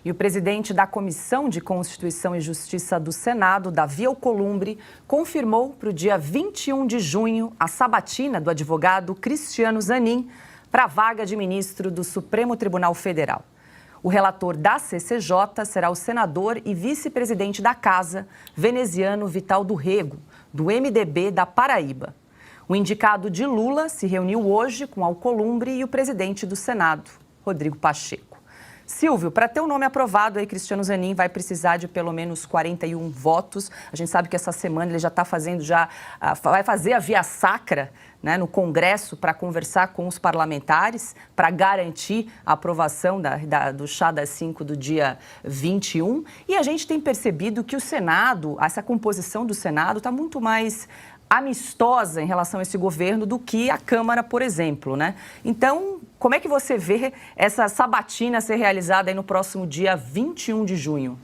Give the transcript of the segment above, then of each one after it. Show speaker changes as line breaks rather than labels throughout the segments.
E o presidente da Comissão de Constituição e Justiça do Senado, Davi Alcolumbre, confirmou para o dia 21 de junho a sabatina do advogado Cristiano Zanin para a vaga de ministro do Supremo Tribunal Federal. O relator da CCJ será o senador e vice-presidente da Casa, veneziano Vital do Rego, do MDB da Paraíba. O indicado de Lula se reuniu hoje com Alcolumbre e o presidente do Senado, Rodrigo Pacheco. Silvio, para ter o nome aprovado, aí Cristiano Zanin vai precisar de pelo menos 41 votos. A gente sabe que essa semana ele já está fazendo, vai fazer a via sacra, né, no Congresso para conversar com os parlamentares, para garantir a aprovação do chá das 5 do dia 21. E a gente tem percebido que o Senado, essa composição do Senado está muito mais amistosa em relação a esse governo do que a Câmara, por exemplo, né? Então, como é que você vê essa sabatina ser realizada aí no próximo dia 21 de junho?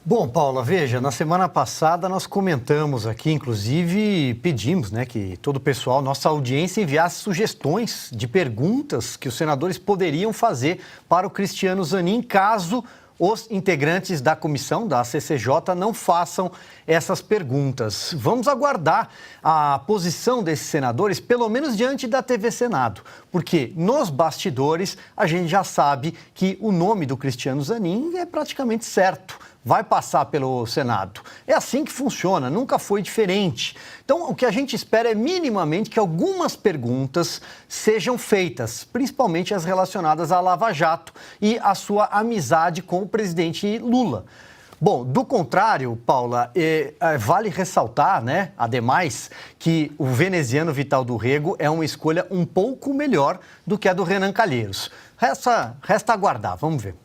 Bom, Paula, veja, na semana passada nós comentamos aqui, inclusive pedimos, né, que todo o pessoal, nossa audiência, enviasse sugestões de perguntas que os senadores poderiam fazer para o Cristiano Zanin, caso os integrantes da comissão, da CCJ, não façam essas perguntas. Vamos aguardar a posição desses senadores, pelo menos diante da TV Senado, porque nos bastidores a gente já sabe que o nome do Cristiano Zanin é praticamente certo. Vai passar pelo Senado. É assim que funciona, nunca foi diferente. Então, o que a gente espera é minimamente que algumas perguntas sejam feitas, principalmente as relacionadas à Lava Jato e à sua amizade com o presidente Lula. Bom, do contrário, Paula, vale ressaltar, né, ademais, que o veneziano Vital do Rego é uma escolha um pouco melhor do que a do Renan Calheiros. Resta aguardar, vamos ver.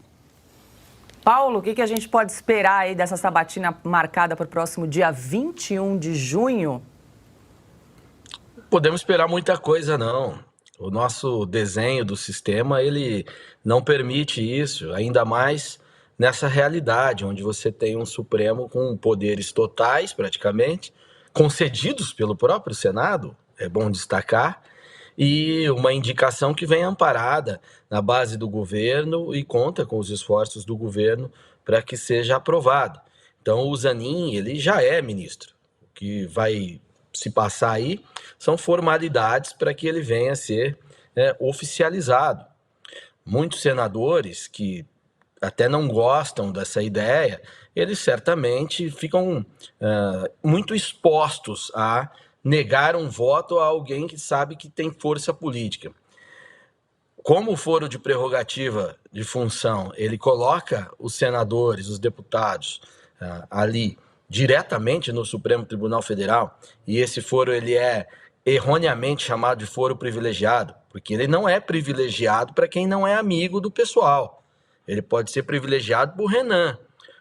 Paulo, o que a gente pode esperar aí dessa sabatina marcada para o próximo dia 21 de junho?
Podemos esperar muita coisa, não. O nosso desenho do sistema, ele não permite isso, ainda mais nessa realidade, onde você tem um Supremo com poderes totais, praticamente, concedidos pelo próprio Senado, é bom destacar, e uma indicação que vem amparada na base do governo e conta com os esforços do governo para que seja aprovado. Então, o Zanin, ele já é ministro. O que vai se passar aí são formalidades para que ele venha a ser oficializado. Muitos senadores que até não gostam dessa ideia, eles certamente ficam muito expostos a negar um voto a alguém que sabe que tem força política. Como o foro de prerrogativa de função, ele coloca os senadores, os deputados ali diretamente no Supremo Tribunal Federal, e esse foro ele é erroneamente chamado de foro privilegiado, porque ele não é privilegiado para quem não é amigo do pessoal. Ele pode ser privilegiado por Renan.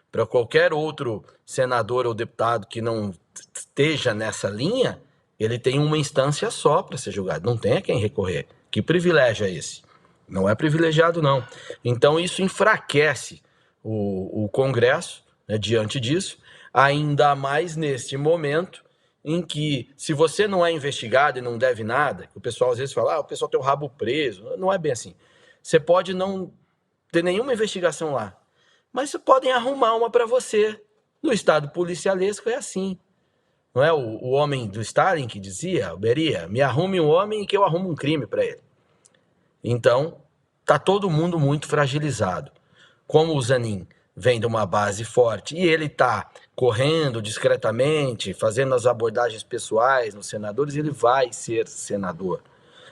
Para qualquer outro senador ou deputado que não esteja nessa linha, ele tem uma instância só para ser julgado, não tem a quem recorrer. Que privilégio é esse? Não é privilegiado, não. Então, isso enfraquece o Congresso, né, diante disso, ainda mais neste momento em que, se você não é investigado e não deve nada, o pessoal às vezes fala, o pessoal tem o rabo preso. Não é bem assim. Você pode não ter nenhuma investigação lá, mas podem arrumar uma para você. No Estado policialesco é assim. Não é o homem do Stalin que dizia, o Beria, me arrume um homem que eu arrumo um crime para ele. Então, está todo mundo muito fragilizado. Como o Zanin vem de uma base forte e ele está correndo discretamente, fazendo as abordagens pessoais nos senadores, ele vai ser senador.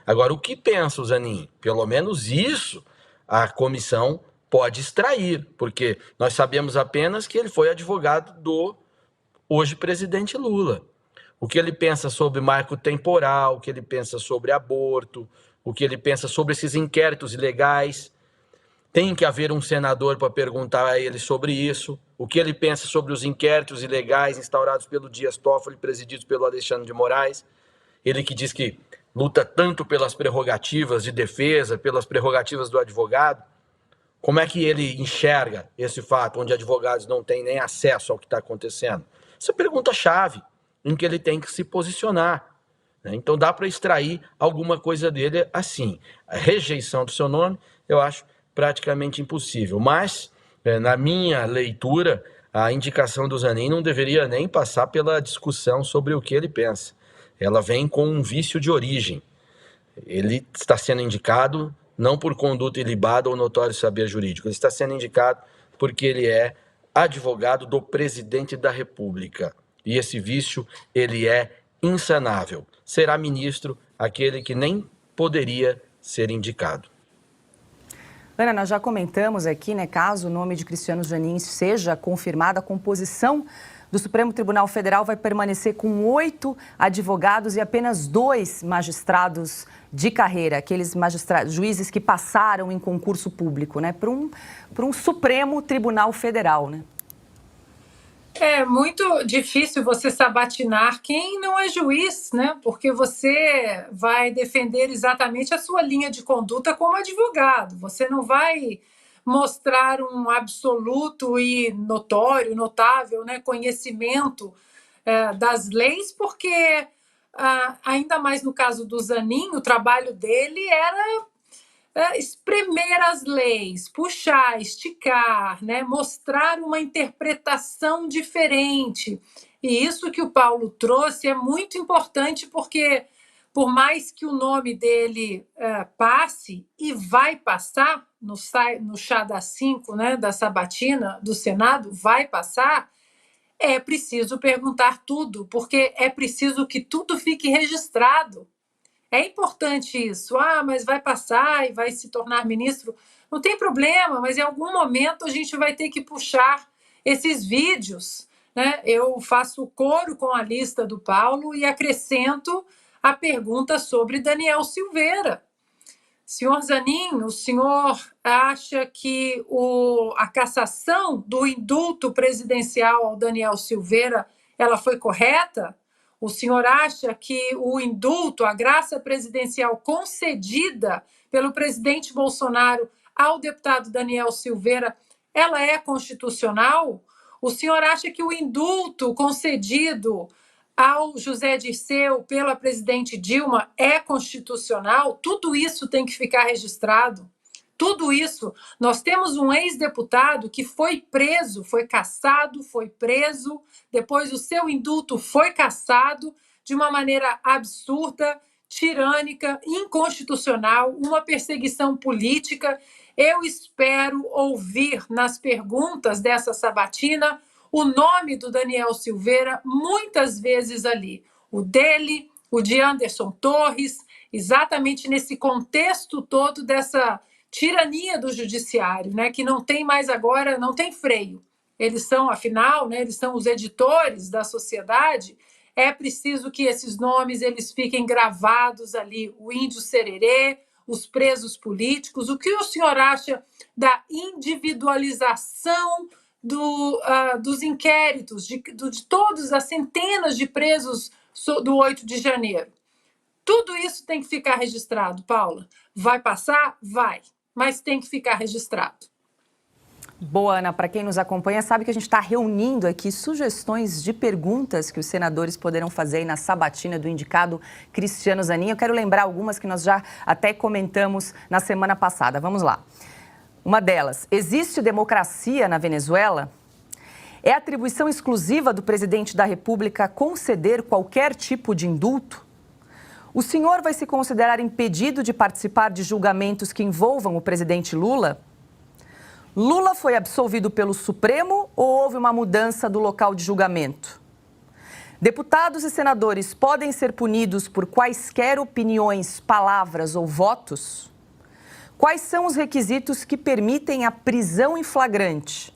Agora, o que pensa o Zanin? Pelo menos isso a comissão pode extrair, porque nós sabemos apenas que ele foi advogado do hoje presidente Lula. O que ele pensa sobre marco temporal, o que ele pensa sobre aborto, o que ele pensa sobre esses inquéritos ilegais. Tem que haver um senador para perguntar a ele sobre isso. O que ele pensa sobre os inquéritos ilegais instaurados pelo Dias Toffoli, presididos pelo Alexandre de Moraes. Ele que diz que luta tanto pelas prerrogativas de defesa, pelas prerrogativas do advogado. Como é que ele enxerga esse fato, onde advogados não têm nem acesso ao que está acontecendo? Essa é a pergunta-chave em que ele tem que se posicionar. Então dá para extrair alguma coisa dele assim. A rejeição do seu nome, eu acho praticamente impossível. Mas Na minha leitura, a indicação do Zanin não deveria nem passar pela discussão sobre o que ele pensa. Ela vem com um vício de origem. Ele está sendo indicado não por conduta ilibada ou notório saber jurídico, ele está sendo indicado porque ele é advogado do presidente da República. E esse vício, ele é insanável. Será ministro aquele que nem poderia ser indicado.
Ana, nós já comentamos aqui, né, caso o nome de Cristiano Zanin seja confirmado, a composição do Supremo Tribunal Federal vai permanecer com 8 advogados e apenas 2 magistrados de carreira, aqueles juízes que passaram em concurso público, né, para um Supremo Tribunal Federal, né?
É muito difícil você sabatinar quem não é juiz, né? Porque você vai defender exatamente a sua linha de conduta como advogado. Você não vai mostrar um absoluto e notável, né, conhecimento das leis, porque, ainda mais no caso do Zanin, o trabalho dele era espremer as leis, puxar, esticar, né? Mostrar uma interpretação diferente. E isso que o Paulo trouxe é muito importante, porque por mais que o nome dele passe, e vai passar no chá das 5, né, da sabatina do Senado, vai passar, é preciso perguntar tudo, porque é preciso que tudo fique registrado. É importante isso. Mas vai passar e vai se tornar ministro. Não tem problema, mas em algum momento a gente vai ter que puxar esses vídeos, né? Eu faço coro com a lista do Paulo e acrescento a pergunta sobre Daniel Silveira. Senhor Zanin, o senhor acha que a cassação do indulto presidencial ao Daniel Silveira ela foi correta? O senhor acha que o indulto, a graça presidencial concedida pelo presidente Bolsonaro ao deputado Daniel Silveira, ela é constitucional? O senhor acha que o indulto concedido ao José Dirceu pela presidente Dilma é constitucional? Tudo isso tem que ficar registrado. Tudo isso. Nós temos um ex-deputado que foi preso, foi cassado, foi preso, depois o seu indulto foi cassado de uma maneira absurda, tirânica, inconstitucional, uma perseguição política. Eu espero ouvir nas perguntas dessa sabatina o nome do Daniel Silveira muitas vezes ali. O dele, o de Anderson Torres, exatamente nesse contexto todo dessa tirania do judiciário, né, que não tem mais agora, não tem freio. Eles são, afinal, né, eles são os editores da sociedade. É preciso que esses nomes eles fiquem gravados ali. O Índio Sererê, os presos políticos. O que o senhor acha da individualização dos inquéritos, de todas as centenas de presos do 8 de janeiro? Tudo isso tem que ficar registrado, Paula. Vai passar? Vai. Mas tem que ficar registrado.
Boa, Ana. Para quem nos acompanha, sabe que a gente está reunindo aqui sugestões de perguntas que os senadores poderão fazer aí na sabatina do indicado Cristiano Zanin. Eu quero lembrar algumas que nós já até comentamos na semana passada. Vamos lá. Uma delas, existe democracia na Venezuela? É atribuição exclusiva do presidente da República conceder qualquer tipo de indulto? O senhor vai se considerar impedido de participar de julgamentos que envolvam o presidente Lula? Lula foi absolvido pelo Supremo ou houve uma mudança do local de julgamento? Deputados e senadores podem ser punidos por quaisquer opiniões, palavras ou votos? Quais são os requisitos que permitem a prisão em flagrante?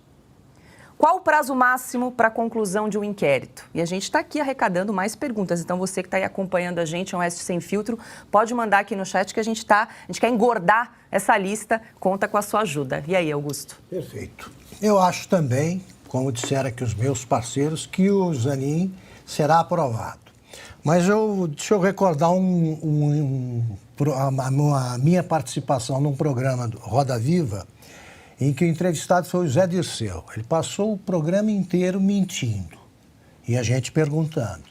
Qual o prazo máximo para a conclusão de um inquérito? E a gente está aqui arrecadando mais perguntas. Então, você que está aí acompanhando a gente, Oeste Sem Filtro, pode mandar aqui no chat que a gente quer engordar essa lista, conta com a sua ajuda. E aí, Augusto?
Perfeito. Eu acho também, como disseram aqui os meus parceiros, que o Zanin será aprovado. Mas deixa eu recordar a minha participação num programa do Roda Viva, em que o entrevistado foi o Zé Dirceu. Ele passou o programa inteiro mentindo e a gente perguntando.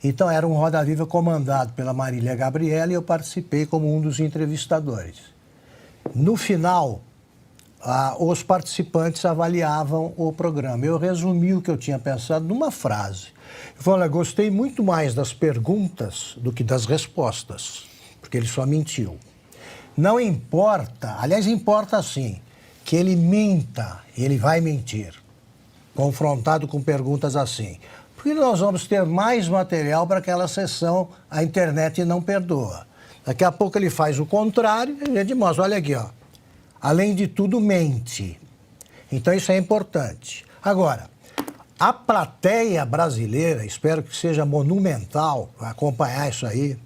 Então, era um Roda Viva comandado pela Marília Gabriela e eu participei como um dos entrevistadores. No final, os participantes avaliavam o programa. Eu resumi o que eu tinha pensado numa frase. Eu falei, gostei muito mais das perguntas do que das respostas, porque ele só mentiu. Não importa, aliás, importa sim, que ele minta, ele vai mentir, confrontado com perguntas assim. Porque nós vamos ter mais material para aquela sessão, a internet não perdoa. Daqui a pouco ele faz o contrário e a gente mostra, olha aqui, ó. Além de tudo, mente. Então, isso é importante. Agora, a plateia brasileira, espero que seja monumental acompanhar isso aí,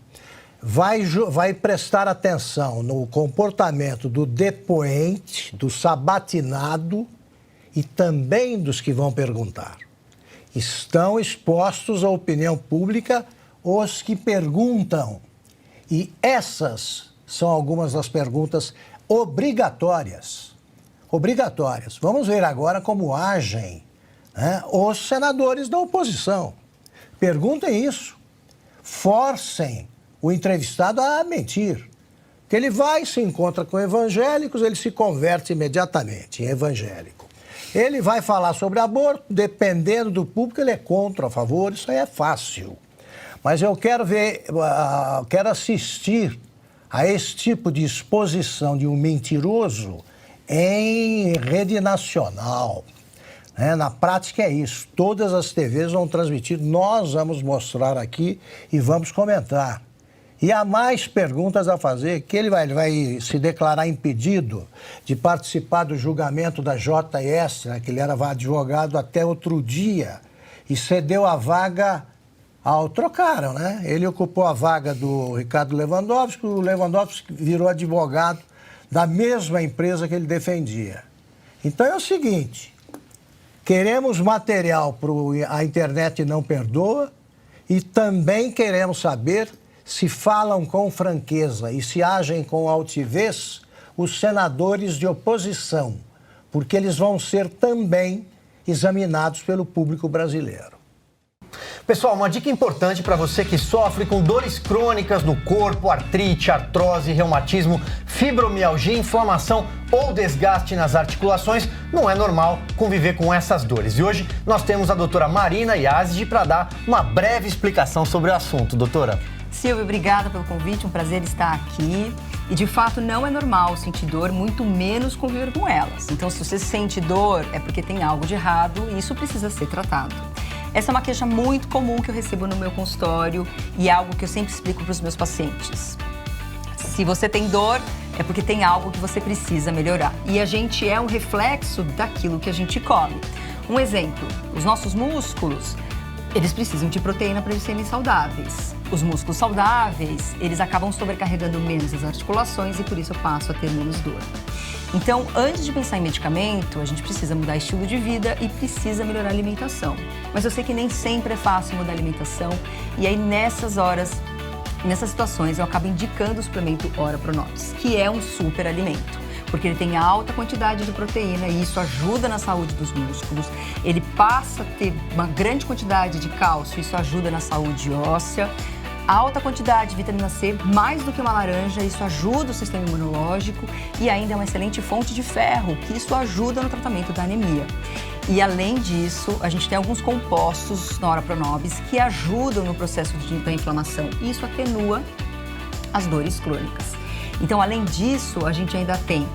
vai prestar atenção no comportamento do depoente, do sabatinado e também dos que vão perguntar. Estão expostos à opinião pública os que perguntam. E essas são algumas das perguntas obrigatórias. Obrigatórias. Vamos ver agora como agem, né, os senadores da oposição. Perguntem isso. Forcem o entrevistado a mentir. Porque ele vai, se encontra com evangélicos, ele se converte imediatamente em evangélico. Ele vai falar sobre aborto, dependendo do público, ele é contra, a favor, isso aí é fácil. Mas eu quero ver, quero assistir a esse tipo de exposição de um mentiroso em rede nacional. Na prática é isso, todas as TVs vão transmitir, nós vamos mostrar aqui e vamos comentar. E há mais perguntas a fazer, que ele vai se declarar impedido de participar do julgamento da JS, né, que ele era advogado até outro dia, e cedeu a vaga trocaram, né? Ele ocupou a vaga do Ricardo Lewandowski, o Lewandowski virou advogado da mesma empresa que ele defendia. Então é o seguinte, queremos material para a internet não perdoa e também queremos saber se falam com franqueza e se agem com altivez os senadores de oposição, porque eles vão ser também examinados pelo público brasileiro.
Pessoal, uma dica importante para você que sofre com dores crônicas no corpo, artrite, artrose, reumatismo, fibromialgia, inflamação ou desgaste nas articulações, não é normal conviver com essas dores. E hoje nós temos a doutora Marina Yazdi para dar uma breve explicação sobre o assunto. Doutora.
Silvia, obrigada pelo convite, um prazer estar aqui. E de fato não é normal sentir dor, muito menos conviver com elas. Então se você sente dor é porque tem algo de errado e isso precisa ser tratado. Essa é uma queixa muito comum que eu recebo no meu consultório e é algo que eu sempre explico para os meus pacientes. Se você tem dor, é porque tem algo que você precisa melhorar. E a gente é um reflexo daquilo que a gente come. Um exemplo, os nossos músculos, eles precisam de proteína para eles serem saudáveis. Os músculos saudáveis, eles acabam sobrecarregando menos as articulações e por isso eu passo a ter menos dor. Então, antes de pensar em medicamento, a gente precisa mudar estilo de vida e precisa melhorar a alimentação. Mas eu sei que nem sempre é fácil mudar a alimentação e aí nessas horas, nessas situações, eu acabo indicando o suplemento Ora Pronobis, que é um super alimento. Porque ele tem alta quantidade de proteína e isso ajuda na saúde dos músculos. Ele passa a ter uma grande quantidade de cálcio, isso ajuda na saúde óssea. Alta quantidade de vitamina C, mais do que uma laranja, isso ajuda o sistema imunológico e ainda é uma excelente fonte de ferro, que isso ajuda no tratamento da anemia. E além disso, a gente tem alguns compostos na Ora Pronobis que ajudam no processo da inflamação e isso atenua as dores crônicas. Então, além disso, a gente ainda tem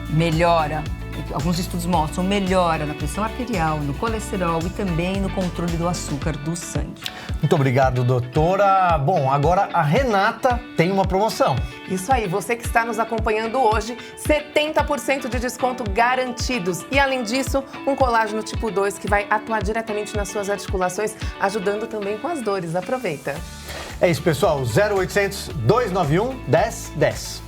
melhora, alguns estudos mostram melhora na pressão arterial, no colesterol e também no controle do açúcar do sangue.
Muito obrigado, doutora. Bom, agora a Renata tem uma promoção.
Isso aí, você que está nos acompanhando hoje, 70% de desconto garantidos. E além disso, um colágeno tipo 2 que vai atuar diretamente nas suas articulações, ajudando também com as dores. Aproveita.
É isso, pessoal. 0800 291 1010.